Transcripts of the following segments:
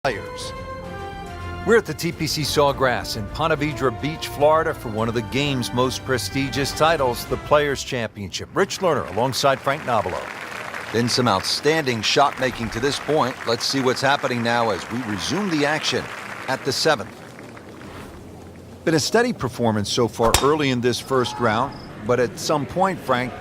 players. We're at the TPC Sawgrass in Ponte Vedra Beach, Florida for one of the game's most prestigious titles, the Players' Championship. Rich Lerner alongside Frank Nobilo. Been some outstanding shot making to this point. Let's see what's happening now as we resume the action at the 7th. Been a steady performance so far early in this first round, but at some point, Frank,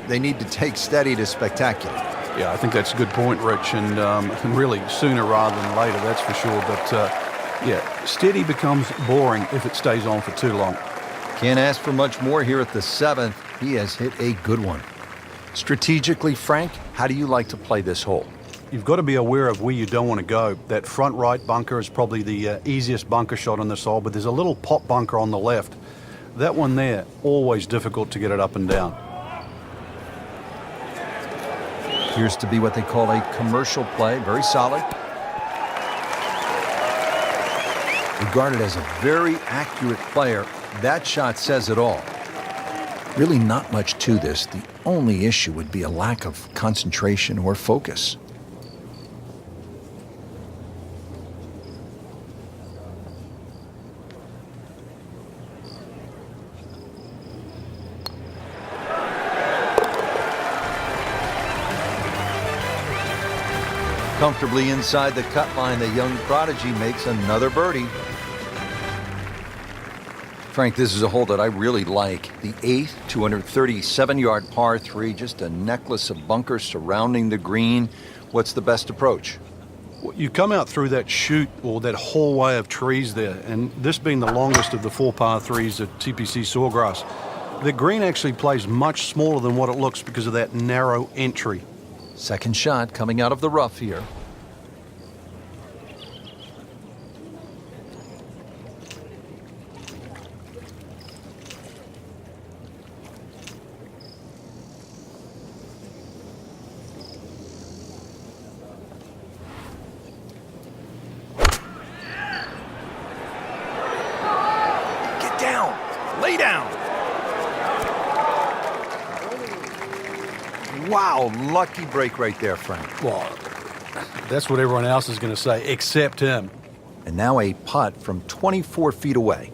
they need to take steady to spectacular. Yeah, I think that's a good point, Rich, and really sooner rather than later, that's for sure. But, yeah, steady becomes boring if it stays on for too long. Can't ask for much more here at the 7th. He has hit a good one. Strategically, Frank, how do you like to play this hole? You've got to be aware of where you don't want to go. That front right bunker is probably the easiest bunker shot on this hole, but there's a little pop bunker on the left. That one there, always difficult to get it up and down. Appears to be what they call a commercial play. Very solid. Regarded as a very accurate player, that shot says it all. Really not much to this. The only issue would be a lack of concentration or focus. Comfortably inside the cut line, the young prodigy makes another birdie. Frank, this is a hole that I really like. The 8th, 237-yard par 3, just a necklace of bunkers surrounding the green. What's the best approach? You come out through that chute or that hallway of trees there, and this being the longest of the 4 par 3s at TPC Sawgrass, the green actually plays much smaller than what it looks because of that narrow entry. Second shot coming out of the rough here. Get down! Lay down! Wow, lucky break right there, Frank. Well, that's what everyone else is going to say, except him. And now a putt from 24 feet away.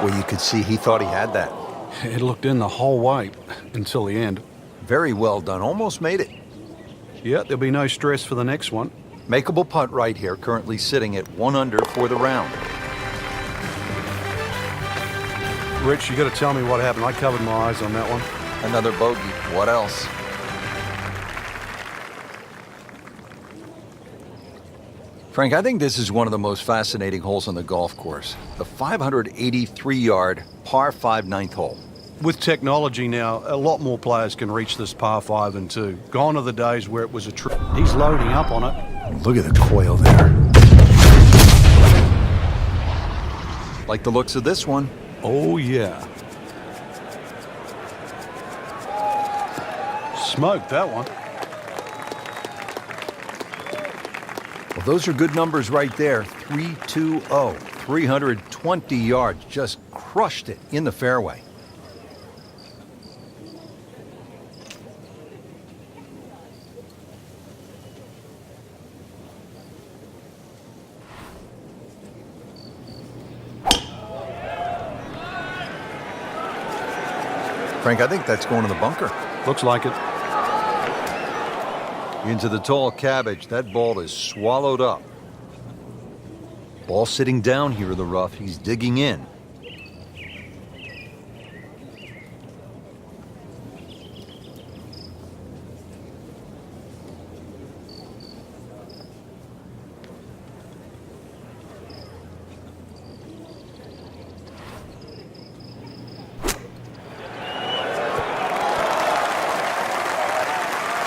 Well, you could see he thought he had that. It looked in the whole way until the end. Very well done. Almost made it. Yeah, there'll be no stress for the next one. Makeable putt right here, currently sitting at 1 under for the round. Rich, you got to tell me what happened. I covered my eyes on that one. Another bogey. What else? Frank, I think this is one of the most fascinating holes on the golf course. The 583-yard par 5 9th hole. With technology now, a lot more players can reach this par 5 and 2. Gone are the days where it was a trick. He's loading up on it. Look at the coil there. Like the looks of this one. Oh, yeah. Smoked that one. Well, those are good numbers right there. 320, 320 yards. Just crushed it in the fairway. Frank, I think that's going to the bunker. Looks like it. Into the tall cabbage. That ball is swallowed up. Ball sitting down here in the rough. He's digging in.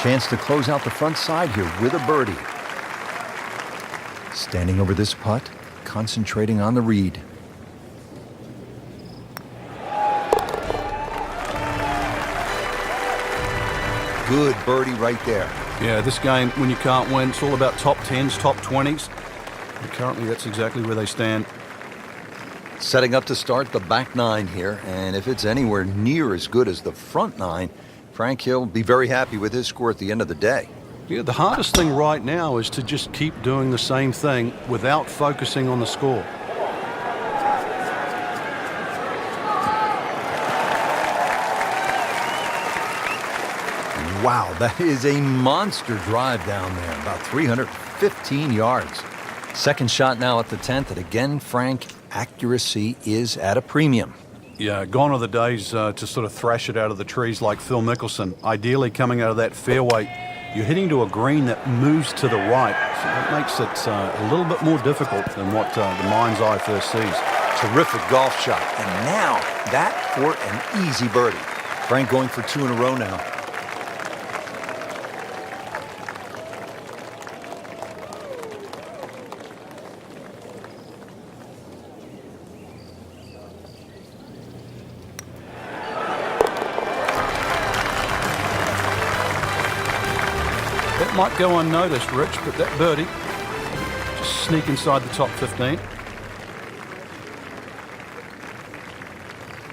Chance to close out the front side here with a birdie. Standing over this putt, concentrating on the read. good birdie right there. Yeah, this game, when you can't win, it's all about top 10s, top 20s. And currently, that's exactly where they stand. Setting up to start the back nine here, and if it's anywhere near as good as the front nine, Frank Hill will be very happy with his score at the end of the day. Yeah, the hardest thing right now is to just keep doing the same thing without focusing on the score. Wow, that is a monster drive down there, about 315 yards. Second shot now at the 10th, and again, Frank, accuracy is at a premium. Yeah, gone are the days to sort of thrash it out of the trees like Phil Mickelson. Ideally, coming out of that fairway, you're hitting to a green that moves to the right. So that makes it a little bit more difficult than what the mind's eye first sees. Terrific golf shot, and now that for an easy birdie. Frank going for 2 in a row now. That might go unnoticed, Rich, but that birdie just sneak inside the top 15.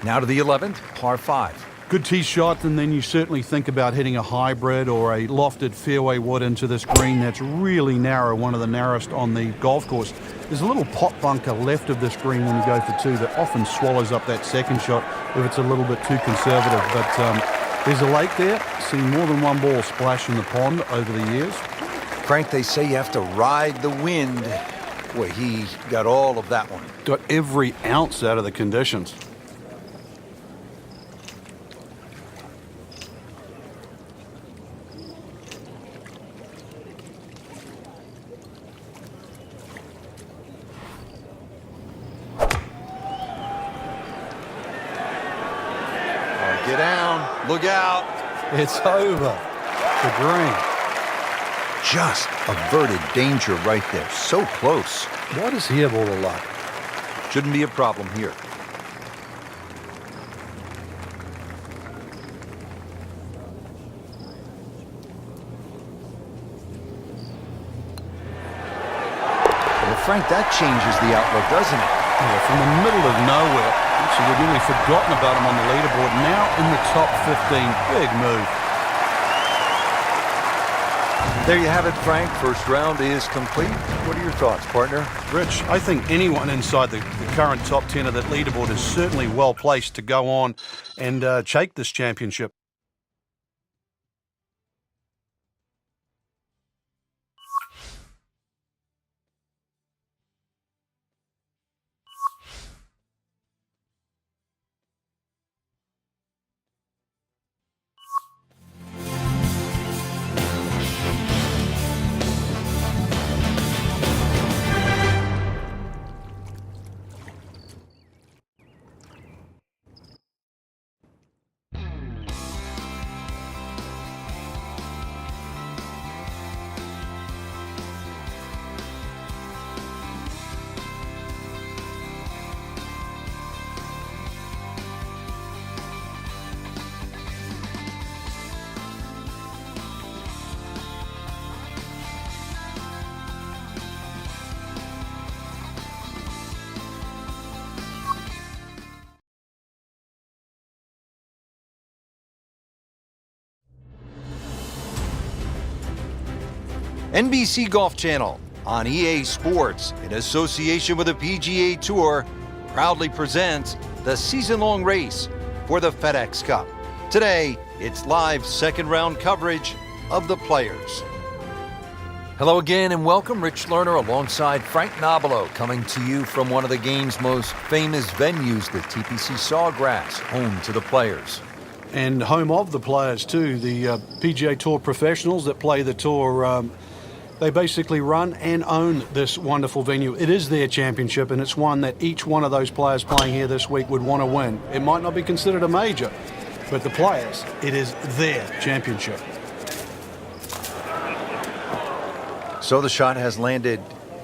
Now to the 11th, par 5. Good tee shot, and then you certainly think about hitting a hybrid or a lofted fairway wood into this green that's really narrow, one of the narrowest on the golf course. There's a little pot bunker left of this green when you go for 2 that often swallows up that second shot if it's a little bit too conservative. But there's a lake there. Seen more than one ball splash in the pond over the years. Frank, they say you have to ride the wind. Boy, he got all of that one. Got every ounce out of the conditions. Get down. Look out. It's over. The green. Just averted danger right there. So close. Why does he have all the luck? Shouldn't be a problem here. Well, Frank, that changes the outlook, doesn't it? Yeah, from the middle of nowhere. So we'd nearly forgotten about him on the leaderboard. Now in the top 15. Big move. There you have it, Frank. First round is complete. What are your thoughts, partner? Rich, I think anyone inside the current top 10 of that leaderboard is certainly well placed to go on and take this championship. NBC Golf Channel on EA Sports, in association with the PGA Tour, proudly presents the season-long race for the FedEx Cup. Today, it's live second-round coverage of the Players. Hello again and welcome. Rich Lerner alongside Frank Nobilo, coming to you from one of the game's most famous venues, the TPC Sawgrass, home to the Players. And home of the Players too. The PGA Tour professionals that play the tour, they basically run and own this wonderful venue. It is their championship, and it's one that each one of those players playing here this week would want to win. It might not be considered a major, but the Players, it is their championship. So the shot has landed,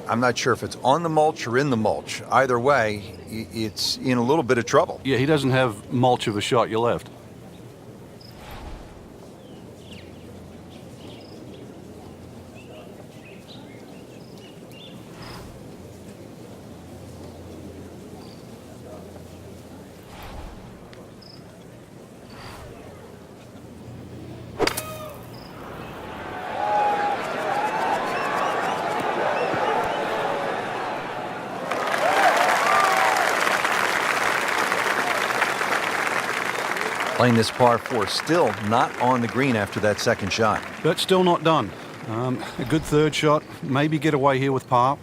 I'm not sure if it's on the mulch or in the mulch. Either way, it's in a little bit of trouble. Yeah, he doesn't have mulch of a shot. You're left. Playing this par 4, still not on the green after that second shot. But still not done. A good third shot, maybe get away here with par.